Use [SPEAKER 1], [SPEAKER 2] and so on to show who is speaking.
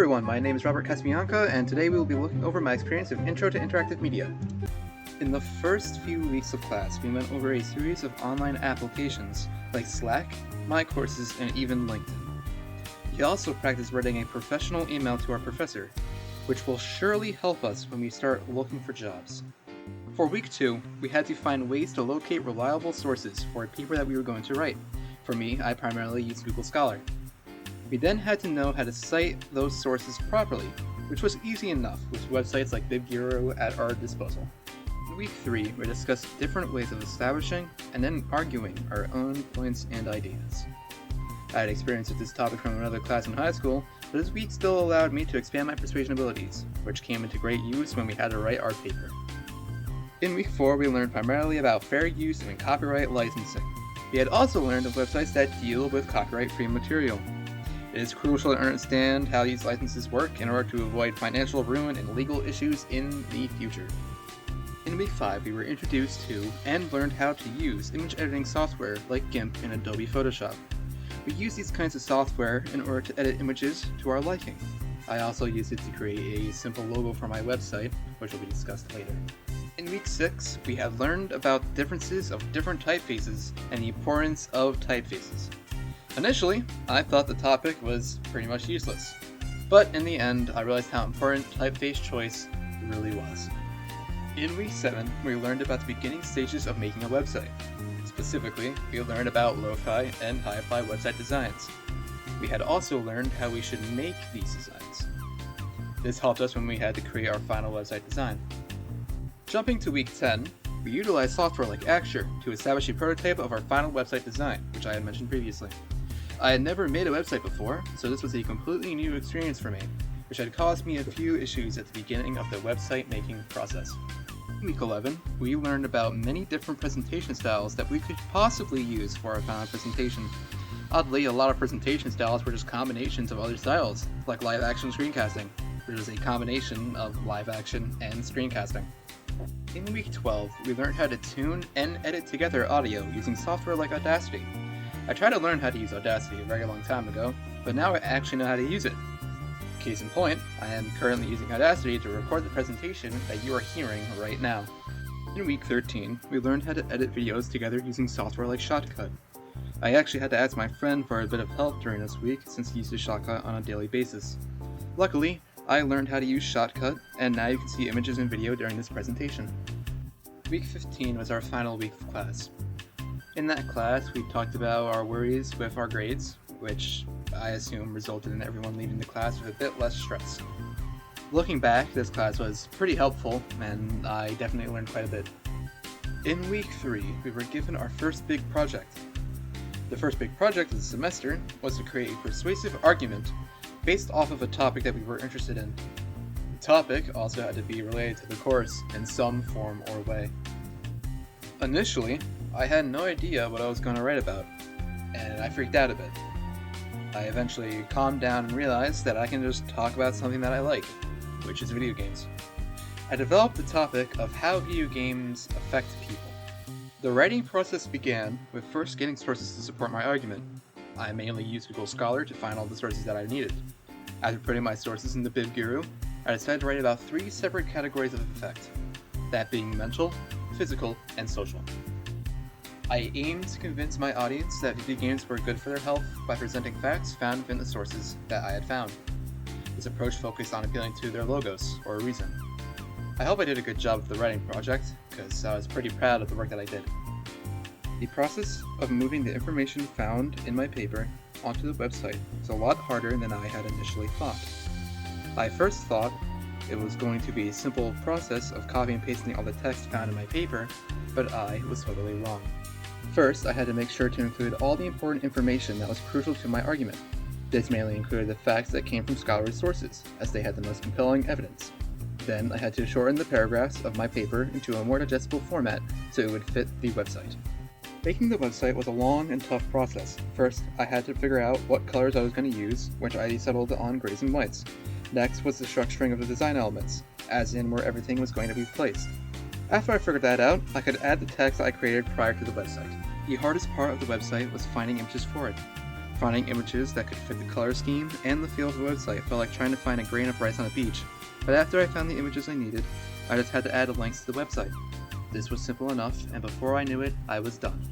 [SPEAKER 1] everyone, my name is Robert Casabianca, and today we will be looking over my experience of Intro to Interactive Media. In the first few weeks of class, we went over a series of online applications like Slack, My Courses, and even LinkedIn. We also practiced writing a professional email to our professor, which will surely help us when we start looking for jobs. For week 2, we had to find ways to locate reliable sources for a paper that we were going to write. For me, I primarily used Google Scholar. We then had to know how to cite those sources properly, which was easy enough with websites like BibGuru at our disposal. In week 3, we discussed different ways of establishing and then arguing our own points and ideas. I had experience with this topic from another class in high school, but this week still allowed me to expand my persuasion abilities, which came into great use when we had to write our paper. In week 4, we learned primarily about fair use and copyright licensing. We had also learned of websites that deal with copyright-free material. It is crucial to understand how these licenses work in order to avoid financial ruin and legal issues in the future. In week 5, we were introduced to and learned how to use image editing software like GIMP and Adobe Photoshop. We use these kinds of software in order to edit images to our liking. I also used it to create a simple logo for my website, which will be discussed later. In week 6, we have learned about the differences of different typefaces and the importance of typefaces. Initially, I thought the topic was pretty much useless, but in the end, I realized how important typeface choice really was. In week 7, we learned about the beginning stages of making a website. Specifically, we learned about lo-fi and hi-fi website designs. We had also learned how we should make these designs. This helped us when we had to create our final website design. Jumping to week 10, we utilized software like Axure to establish a prototype of our final website design, which I had mentioned previously. I had never made a website before, so this was a completely new experience for me, which had caused me a few issues at the beginning of the website making process. In week 11, we learned about many different presentation styles that we could possibly use for our final presentation. Oddly, a lot of presentation styles were just combinations of other styles, like live action screencasting, which is a combination of live action and screencasting. In week 12, we learned how to tune and edit together audio using software like Audacity. I tried to learn how to use Audacity a very long time ago, but now I actually know how to use it. Case in point, I am currently using Audacity to record the presentation that you are hearing right now. In week 13, we learned how to edit videos together using software like Shotcut. I actually had to ask my friend for a bit of help during this week since he uses Shotcut on a daily basis. Luckily, I learned how to use Shotcut, and now you can see images and video during this presentation. Week 15 was our final week of class. In that class, we talked about our worries with our grades, which I assume resulted in everyone leaving the class with a bit less stress. Looking back, this class was pretty helpful, and I definitely learned quite a bit. In week 3, we were given our first big project. The first big project of the semester was to create a persuasive argument based off of a topic that we were interested in. The topic also had to be related to the course in some form or way. Initially, I had no idea what I was going to write about, and I freaked out a bit. I eventually calmed down and realized that I can just talk about something that I like, which is video games. I developed the topic of how video games affect people. The writing process began with first getting sources to support my argument. I mainly used Google Scholar to find all the sources that I needed. After putting my sources into BibGuru, I decided to write about 3 separate categories of effect, that being mental, physical, and social. I aimed to convince my audience that video games were good for their health by presenting facts found within the sources that I had found. This approach focused on appealing to their logos, or a reason. I hope I did a good job with the writing project, because I was pretty proud of the work that I did. The process of moving the information found in my paper onto the website was a lot harder than I had initially thought. I first thought it was going to be a simple process of copying and pasting all the text found in my paper, but I was totally wrong. First, I had to make sure to include all the important information that was crucial to my argument. This mainly included the facts that came from scholarly sources, as they had the most compelling evidence. Then, I had to shorten the paragraphs of my paper into a more digestible format so it would fit the website. Making the website was a long and tough process. First, I had to figure out what colors I was going to use, which I settled on grays and whites. Next was the structuring of the design elements, as in where everything was going to be placed. After I figured that out, I could add the text I created prior to the website. The hardest part of the website was finding images for it. Finding images that could fit the color scheme and the feel of the website felt like trying to find a grain of rice on a beach, but after I found the images I needed, I just had to add the links to the website. This was simple enough, and before I knew it, I was done.